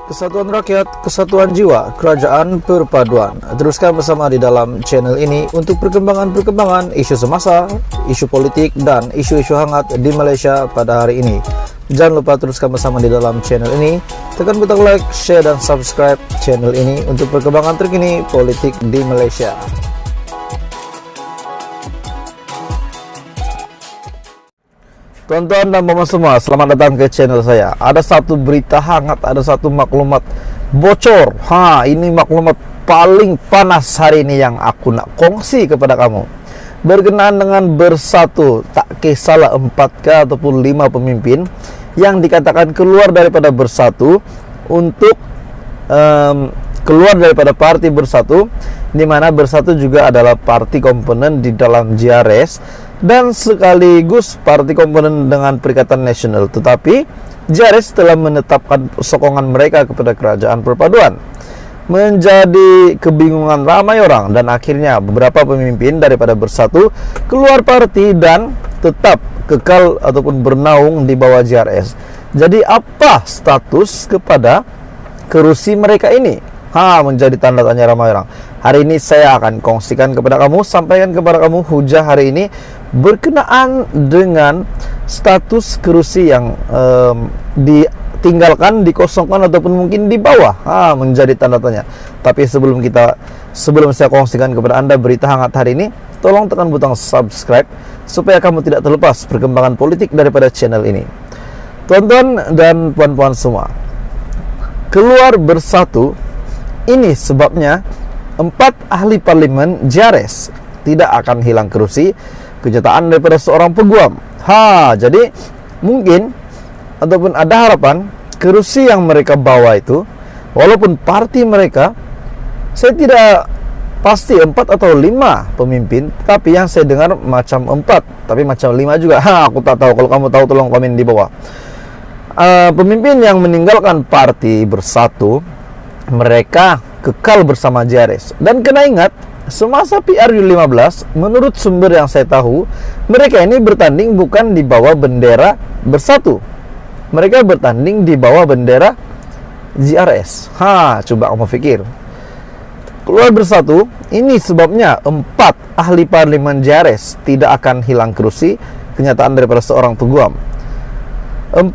Kesatuan rakyat, kesatuan jiwa, kerajaan perpaduan. Teruskan bersama di dalam channel ini untuk perkembangan-perkembangan isu semasa, isu politik, dan isu-isu hangat di Malaysia pada hari ini. Jangan lupa teruskan bersama di dalam channel ini. Tekan butang like, share, dan subscribe channel ini untuk perkembangan terkini politik di Malaysia. Tuan-tuan dan puan semua, selamat datang ke channel saya. Ada satu berita hangat, ada satu maklumat bocor. Ini maklumat paling panas hari ini yang aku nak kongsi kepada kamu. Berkenaan dengan bersatu, tak kisahlah 4K ataupun 5 pemimpin yang dikatakan keluar daripada bersatu untuk keluar daripada parti bersatu, di mana bersatu juga adalah parti komponen di dalam JRS dan sekaligus parti komponen dengan Perikatan Nasional. Tetapi JRS telah menetapkan sokongan mereka kepada kerajaan perpaduan. Menjadi kebingungan ramai orang, dan akhirnya beberapa pemimpin daripada bersatu keluar parti dan tetap kekal ataupun bernaung di bawah JRS. Jadi apa status kepada kerusi mereka ini? Menjadi tanda tanya ramai orang. Hari ini saya akan kongsikan kepada kamu, sampaikan kepada kamu hujah hari ini berkenaan dengan status kerusi yang ditinggalkan, dikosongkan ataupun mungkin di bawah. Menjadi tanda tanya. Tapi sebelum saya kongsikan kepada Anda berita hangat hari ini, tolong tekan butang subscribe supaya kamu tidak terlepas perkembangan politik daripada channel ini. Tuan-tuan dan puan-puan semua, keluar bersatu. Ini sebabnya 4 ahli parlimen JRS tidak akan hilang kerusi, kenyataan daripada seorang peguam. Jadi mungkin ataupun ada harapan kerusi yang mereka bawa itu, walaupun parti mereka, saya tidak pasti 4 atau 5 pemimpin, tapi yang saya dengar macam 4, tapi macam 5 juga. Aku tak tahu. Kalau kamu tahu tolong komen di bawah. Pemimpin yang meninggalkan parti bersatu, mereka kekal bersama JRS. Dan kena ingat, semasa PRU15, menurut sumber yang saya tahu, mereka ini bertanding bukan di bawah bendera bersatu. Mereka bertanding di bawah bendera JRS. Coba kamu pikir. Keluar bersatu, ini sebabnya 4 ahli parlimen JRS tidak akan hilang kerusi, kenyataan daripada seorang peguam. 4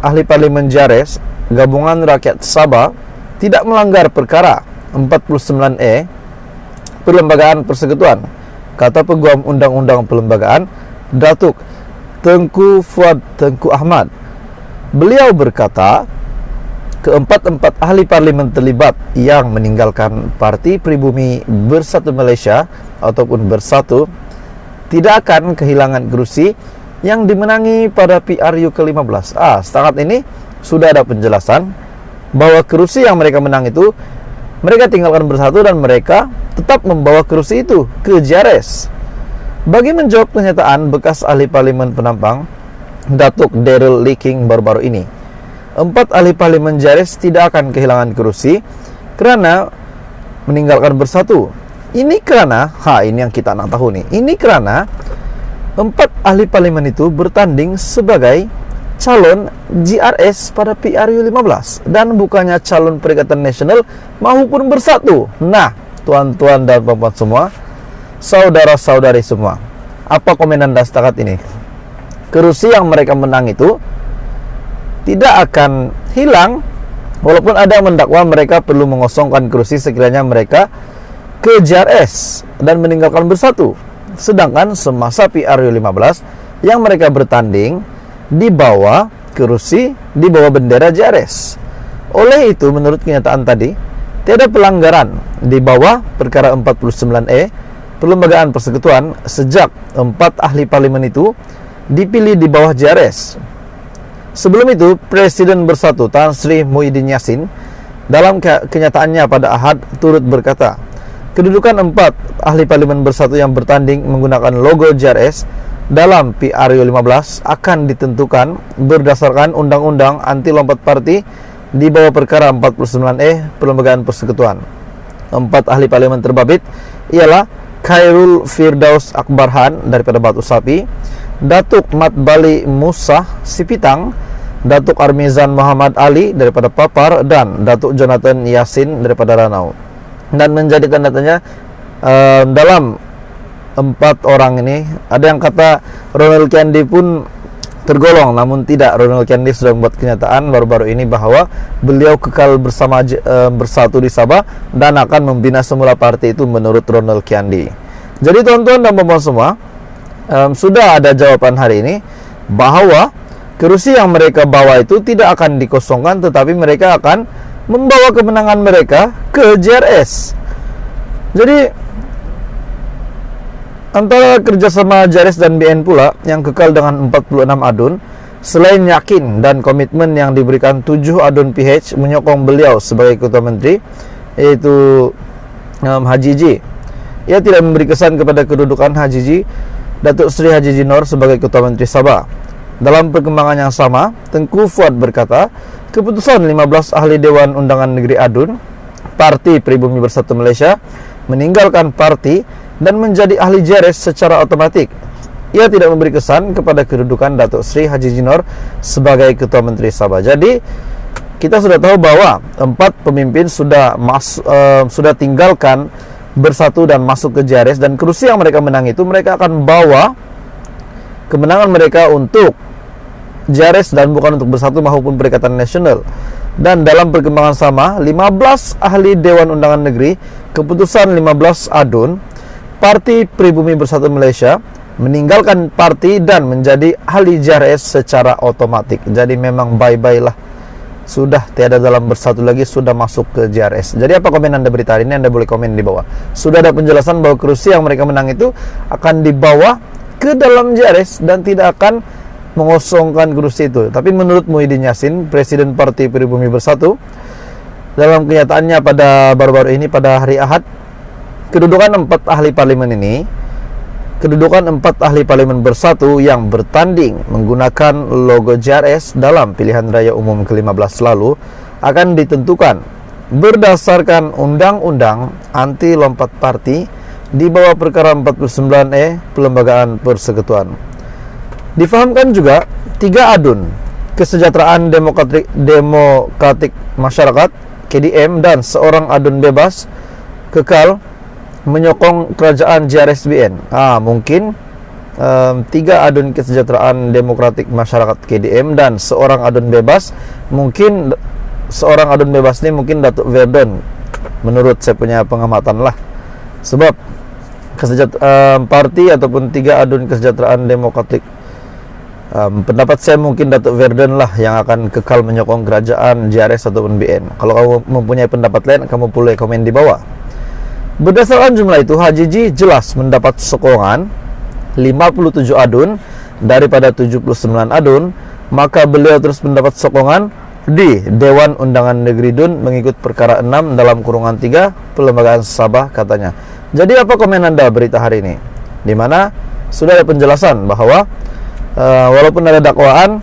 ahli parlimen JRS, Gabungan Rakyat Sabah, tidak melanggar perkara 49E Perlembagaan Persekutuan, kata peguam Undang-Undang Perlembagaan Datuk Tengku Fuad Tengku Ahmad. Beliau berkata, keempat-empat ahli parlimen terlibat yang meninggalkan Parti Pribumi Bersatu Malaysia ataupun Bersatu tidak akan kehilangan kerusi yang dimenangi pada PRU ke-15. Setakat ini sudah ada penjelasan bahwa kerusi yang mereka menang itu mereka tinggalkan bersatu dan mereka tetap membawa kerusi itu ke JRS. Bagi menjawab pernyataan bekas ahli parlimen penampang Datuk Daryl Leaking baru-baru ini, 4 ahli parlimen JRS tidak akan kehilangan kerusi kerana meninggalkan bersatu. Ini karena, ini yang kita nak tahu nih. Ini karena 4 ahli parlimen itu bertanding sebagai calon JRS pada PRU15 dan bukannya calon Perikatan Nasional maupun bersatu. Tuan-tuan dan puan-puan semua, saudara-saudari semua, apa komen Anda setakat ini? Kerusi yang mereka menang itu tidak akan hilang, walaupun ada mendakwa mereka perlu mengosongkan kerusi sekiranya mereka ke JRS dan meninggalkan bersatu. Sedangkan semasa PRU15 yang mereka bertanding di bawah kerusi, di bawah bendera JRS. Oleh itu, menurut kenyataan tadi, tiada pelanggaran di bawah perkara 49E Perlembagaan Persekutuan sejak 4 ahli parlimen itu dipilih di bawah JRS. Sebelum itu, Presiden Bersatu Tan Sri Muhyiddin Yassin dalam kenyataannya pada Ahad turut berkata, kedudukan 4 ahli parlimen bersatu yang bertanding menggunakan logo JRS dalam PRU15 akan ditentukan berdasarkan Undang-Undang Anti Lompat Parti di bawah perkara 49E Perlembagaan Persekutuan. 4 ahli parlimen terbabit ialah Khairul Firdaus Akbarhan daripada Batu Sapi, Datuk Mat Bali Musa Sipitang, Datuk Armizan Muhammad Ali daripada Papar, dan Datuk Jonathan Yassin daripada Ranau. Dan menjadi tanda tanya dalam 4 orang ini, ada yang kata Ronald Kiandi pun tergolong, namun tidak. Ronald Kiandi sudah membuat kenyataan baru-baru ini bahwa beliau kekal bersatu di Sabah dan akan membina semula parti itu menurut Ronald Kiandi. Jadi tuan-tuan dan puan semua, sudah ada jawaban hari ini bahwa kerusi yang mereka bawa itu tidak akan dikosongkan, tetapi mereka akan membawa kemenangan mereka ke JRS. Jadi antara kerjasama JRS dan BN pula yang kekal dengan 46 adun, selain yakin dan komitmen yang diberikan 7 adun PH menyokong beliau sebagai Ketua Menteri, yaitu Haji Ji. Ia tidak memberi kesan kepada kedudukan Haji Ji, Datuk Seri Haji Ji Noor sebagai Ketua Menteri Sabah. Dalam perkembangan yang sama, Tengku Fuad berkata, keputusan 15 ahli Dewan Undangan Negeri Adun, Parti Pribumi Bersatu Malaysia, meninggalkan parti dan menjadi ahli JRS secara otomatik. Ia tidak memberi kesan kepada kedudukan Datuk Seri Haji Ji Noor sebagai Ketua Menteri Sabah. Jadi, kita sudah tahu bahwa 4 pemimpin sudah tinggalkan bersatu dan masuk ke JRS, dan kerusi yang mereka menang itu mereka akan bawa kemenangan mereka untuk JRS dan bukan untuk bersatu maupun Perikatan Nasional. Dan dalam perkembangan sama, 15 ahli Dewan Undangan Negeri, keputusan 15 adun, Parti Pribumi Bersatu Malaysia meninggalkan parti dan menjadi ahli JRS secara otomatik. Jadi memang bye-bye lah. Sudah tiada dalam bersatu lagi, sudah masuk ke JRS. Jadi apa komen Anda berita hari ini? Anda boleh komen di bawah. Sudah ada penjelasan bahwa kerusi yang mereka menang itu akan dibawa ke dalam JRS dan tidak akan mengosongkan kursi itu. Tapi menurut Muhyiddin Yassin, Presiden Parti Pribumi Bersatu, dalam kenyataannya pada baru-baru ini pada hari Ahad, kedudukan 4 ahli parlimen bersatu yang bertanding menggunakan logo JRS dalam pilihan raya umum ke-15 lalu akan ditentukan berdasarkan Undang-Undang Anti Lompat Parti di bawah perkara 49E Pelembagaan Persekutuan. Difahamkan juga 3 adun Kesejahteraan Demokratik Masyarakat KDM dan seorang adun bebas kekal menyokong kerajaan JRSBN. Mungkin 3 adun Kesejahteraan Demokratik Masyarakat KDM dan seorang adun bebas, mungkin seorang adun bebas ini mungkin Datuk Verdon, menurut saya punya pengamatan lah. Sebab parti ataupun 3 adun Kesejahteraan Demokratik, pendapat saya mungkin Datuk Verdon lah yang akan kekal menyokong kerajaan JRS ataupun BN. Kalau kamu mempunyai pendapat lain, kamu boleh komen di bawah. Berdasarkan jumlah itu, Haji Ji jelas mendapat sokongan 57 adun daripada 79 adun, maka beliau terus mendapat sokongan di Dewan Undangan Negeri DUN mengikut perkara 6 dalam kurungan 3 Pelembagaan Sabah, katanya. Jadi apa komen Anda berita hari ini? Di mana sudah ada penjelasan bahwa walaupun ada dakwaan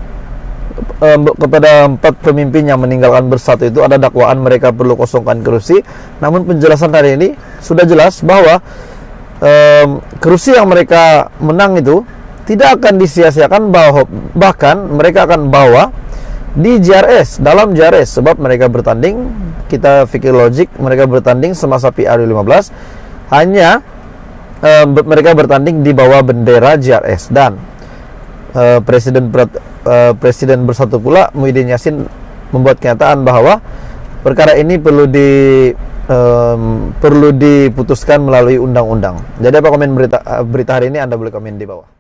kepada 4 pemimpin yang meninggalkan bersatu itu, ada dakwaan mereka perlu kosongkan kerusi, namun penjelasan hari ini sudah jelas bahwa kerusi yang mereka menang itu tidak akan disia-siakan, bahkan mereka akan bawa di JRS, dalam JRS, sebab mereka bertanding, kita fikir logik, mereka bertanding semasa PR15 hanya mereka bertanding di bawah bendera JRS. Dan Presiden Bersatu pula Muhyiddin Yassin membuat kenyataan bahwa perkara ini perlu diputuskan melalui undang-undang. Jadi apa komen berita hari ini? Anda boleh komen di bawah.